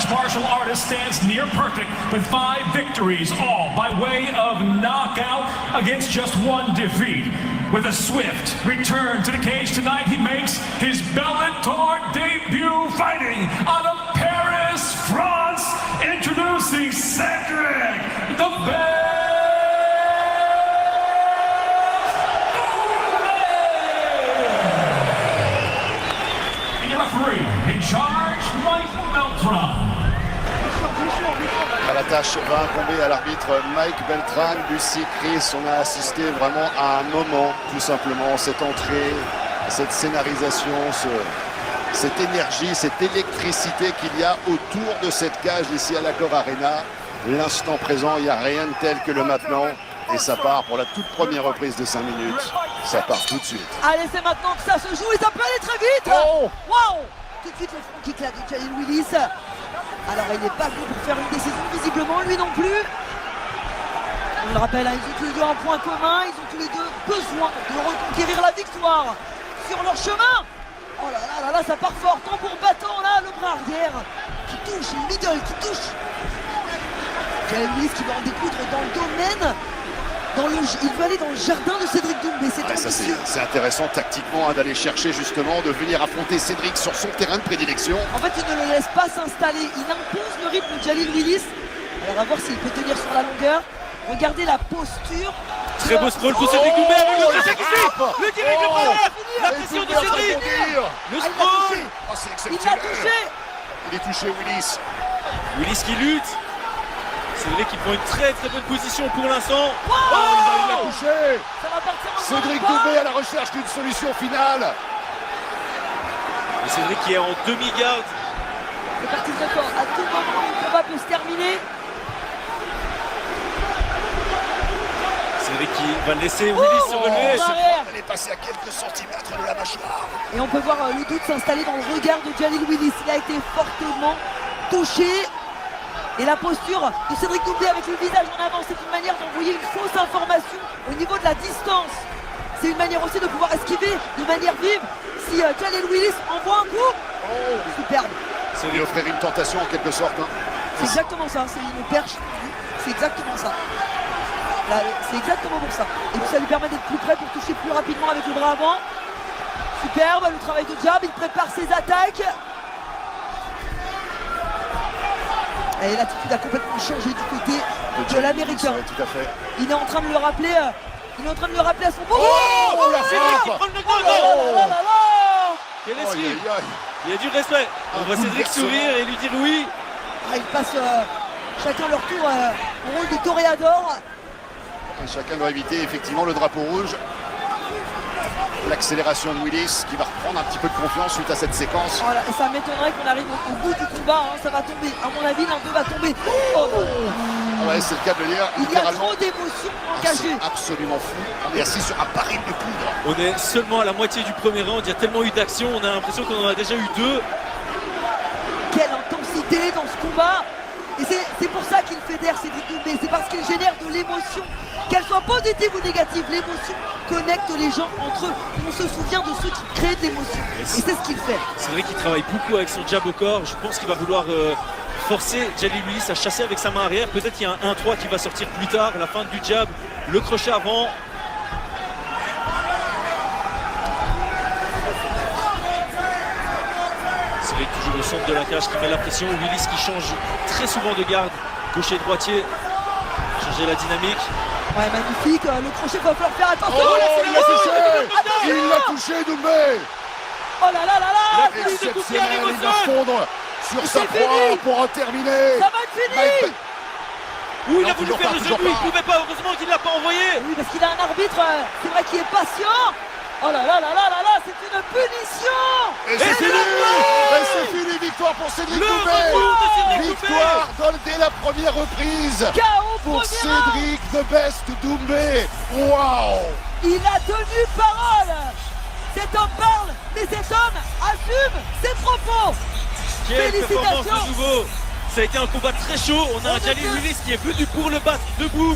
mixed martial artist stands near perfect with 5 victories, all by way of knockout against just 1 defeat. With a swift return to the cage tonight, he makes his Bellator debut fighting out of Paris, France, introducing Cedric the Best. In charge, Mike Beltran. La tâche va incomber à l'arbitre Mike Beltran. Lucy Chris, on a assisté vraiment à un moment, tout simplement, cette entrée, cette scénarisation, cette énergie, cette électricité qu'il y a autour de cette cage ici à l'Accor Arena. L'instant présent, il n'y a rien de tel que le maintenant. Et ça part pour la toute première reprise de 5 minutes. Ça part tout de suite. Allez, c'est maintenant que ça se joue et ça peut aller très vite. Oh, wow. Tout de suite le front kick là de Jalil Willis. Alors il n'est pas venu pour faire une décision, visiblement lui non plus. On le rappelle, ils ont tous les deux un point commun, ils ont tous les deux besoin de reconquérir la victoire sur leur chemin. Oh là là là là, ça part fort, tambour battant là, le bras arrière qui touche, le middle qui touche. Jalil Willis qui va en découdre dans le domaine. Il veut aller dans le jardin de Cédric Doumbé, c'est ambitieux. C'est intéressant tactiquement d'aller chercher justement, de venir affronter Cédric sur son terrain de prédilection. En fait, il ne le laisse pas s'installer, il impose le rythme de Jalil Willis. Alors à voir s'il peut tenir sur la longueur. Regardez la posture. Très beau scroll pour Cédric Doumbé avec le crochet qui suit. Le direct de Brenner, la pression de Cédric. Le scroll. Il l'a touché. Il est touché, Willis. Willis qui lutte. Cédric qui prend une très bonne position pour l'instant. Wow, il l'a touché. Ça va partir en Cédric Doumbé à la recherche d'une solution finale. Et Cédric qui est en demi-garde. C'est parti très fort. À tout moment, le combat peut se terminer. Cédric qui va laisser Willis se relever. Elle est passée à quelques centimètres de la mâchoire. Et on peut voir le doute s'installer dans le regard de Jalil Willis. Il a été fortement touché. Et la posture de Cédric Doumbé avec le visage en avant, c'est une manière d'envoyer une fausse information au niveau de la distance. C'est une manière aussi de pouvoir esquiver de manière vive. Si Jalil Willis envoie un coup, superbe. C'est lui offrir une tentation en quelque sorte. Hein. C'est exactement ça, c'est une perche. C'est exactement ça. C'est exactement pour ça. Et puis ça lui permet d'être plus près pour toucher plus rapidement avec le bras avant. Superbe, le travail de jab, il prépare ses attaques. Et l'attitude a complètement changé du côté de l'Américain. Tout à fait. Il est en train de le rappeler. Il est en train de le rappeler à son bon. Oh, la Cédric qui prend le knockdown. Quel esquive. Il y a du respect. On voit Cédric sourire et lui dire oui. Ils passent chacun leur tour au rôle de toréador. Et chacun doit éviter effectivement le drapeau rouge. L'accélération de Willis qui va reprendre un petit peu de confiance suite à cette séquence. Voilà, et ça m'étonnerait qu'on arrive au bout du combat, hein, ça va tomber. À mon avis, l'un d'eux va tomber. Ouais, c'est le cas de le dire. Il y a trop d'émotions engagées. C'est absolument fou. On est assis sur un baril de poudre. On est seulement à la moitié du premier round. Il y a tellement eu d'action. On a l'impression qu'on en a déjà eu 2. Quelle intensité dans ce combat. Et c'est pour ça qu'il fédère Cédric Doumbé. C'est parce qu'il génère de l'émotion. Qu'elle soit positive ou négative, l'émotion connecte les gens entre eux. On se souvient de ceux qui créent de l'émotion. Et c'est ce qu'il fait. C'est vrai qu'il travaille beaucoup avec son jab au corps. Je pense qu'il va vouloir forcer Jalil Willis à chasser avec sa main arrière. Peut-être qu'il y a un 1-3 qui va sortir plus tard. La fin du jab, le crochet avant. C'est vrai toujours au centre de la cage qui met la pression. Willis qui change très souvent de garde. Gaucher droitier. Changer la dynamique. Ouais, magnifique, le crochet va falloir faire attention. Oh, il l'a touché. Il l'a touché, Doumbé. Oh là là là là. Exceptionnel, il va fondre sur sa proie pour en terminer. Ça va être fini. Oui, il a voulu faire le genou, il ne pouvait pas, heureusement qu'il ne l'a pas envoyé. Oui, parce qu'il a un arbitre, c'est vrai qu'il est patient. Oh là là là là là là, c'est une punition. Et c'est fini. Et c'est fini, victoire pour Cédric Doumbé. Victoire dès la première reprise. KO pour Cédric The Best Doumbé. Waouh. Il a tenu parole. Cet homme parle, mais cet homme assume ses propos. Quelle performance de nouveau. Ça a été un combat très chaud. On a un Jalil Willis qui est venu pour le battre debout.